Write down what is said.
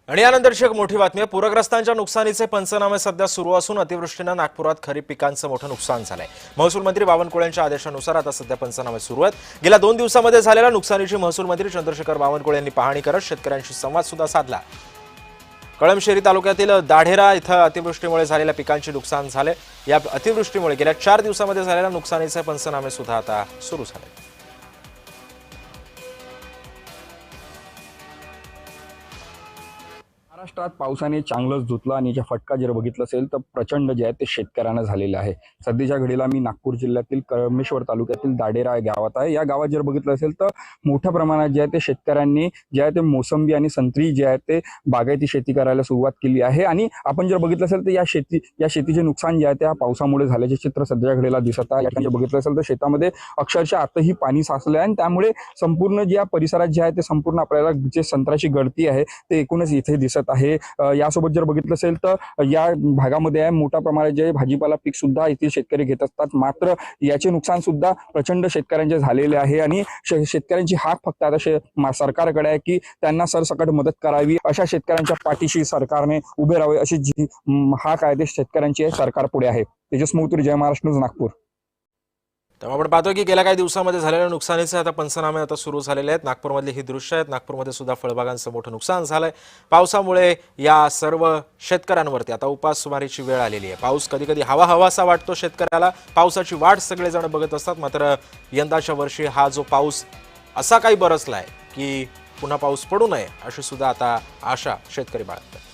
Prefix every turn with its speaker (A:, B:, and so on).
A: आणि यानंतरची एक मोठी बातमी आहे। पूरग्रस्तांच्या नुकसानीचे पंचनामे सध्या सुरू असून अतिवृष्टीने नागपुरात खरीप पिकांचं मोठं नुकसान झालंय। महसूल मंत्री बावनकुळे यांच्या आदेशानुसार आता सध्या पंचनामे सुरू आहेत। गेल्या 2 दिवसांमध्ये झालेल्या नुकसानीची महसूल मंत्री चंद्रशेखर बावनकुळे यांनी पाहणी करत शेतकऱ्यांशी संवाद सुद्धा साधला। कळमशेरी तालुक्यातील दाढेरा इथं अतिवृष्टीमुळे झालेल्या पिकांचे नुकसान झाले। या अतिवृष्टीमुळे गेल्या 4 दिवसांमध्ये झालेल्या नुकसानीचे पंचनामे सुद्धा आता सुरू झाले।
B: महाराष्ट्रात पावसाने चांगलंच धुतलं आणि याचा फटका जर बघितलं असेल तर प्रचंड जे आहे ते शेतकऱ्यांना झालेलं आहे। सध्याच्या घडीला मी नागपूर जिल्ह्यातील कळमेश्वर तालुक्यातील दाढेरा या गावात आहे। या गावात जर बघितलं असेल तर मोठ्या प्रमाणात जे आहे ते शेतकऱ्यांनी जे आहे ते मोसंबी आणि संत्री जे आहे ते बागायती शेती करायला सुरुवात केली आहे। आणि आपण जर बघितलं असेल तर या शेतीचे नुकसान जे आहे त्या पावसामुळे झाल्याचे चित्र सध्याच्या घडीला दिसत आहे। या ठिकाणी बघितलं असेल तर शेतामध्ये अक्षरशः आताही पाणी साचलं आहे आणि त्यामुळे संपूर्ण ज्या परिसरात जे आहे ते संपूर्ण आपल्याला जे संत्र्याची गळती आहे ते एकूणच इथे दिसत आहे। यासोबत जर बघितलं असेल तर या भागामध्ये आहे मोठ्या प्रमाणात जे भाजीपाला पीक सुद्धा इथे शेतकरी घेत असतात। मात्र याचे नुकसान सुद्धा प्रचंड शेतकऱ्यांचे झालेले आहे आणि शेतकऱ्यांची हाक फक्त आता सरकारकडे आहे की त्यांना सरसकट मदत करावी। अशा शेतकऱ्यांच्या पाठीशी सरकारने उभे राहावे अशी जी हाक आहे ते शेतकऱ्यांची आहे, सरकार पुढे आहे। तेजस मौतुरी, जय महाराष्ट्र न्यूज, नागपूर।
A: तेव्हा आपण पाहतोय की गेल्या काही दिवसांमध्ये झालेल्या नुकसानीचे आता पंचनामे आता सुरू झालेले आहेत। नागपूरमधली ही दृश्य आहेत। नागपूरमध्ये सुद्धा फळबागांचं मोठं नुकसान झालंय। पावसामुळे या सर्व शेतकऱ्यांवरती आता उपासमारीची वेळ आलेली आहे। पाऊस कधी कधी हवासा वाटतो शेतकऱ्याला। पावसाची वाट सगळेजण बघत असतात। मात्र यंदाच्या वर्षी हा जो पाऊस असा काही बरसलाय की पुन्हा पाऊस पडू नये अशी सुद्धा आता आशा शेतकरी बाळगतात।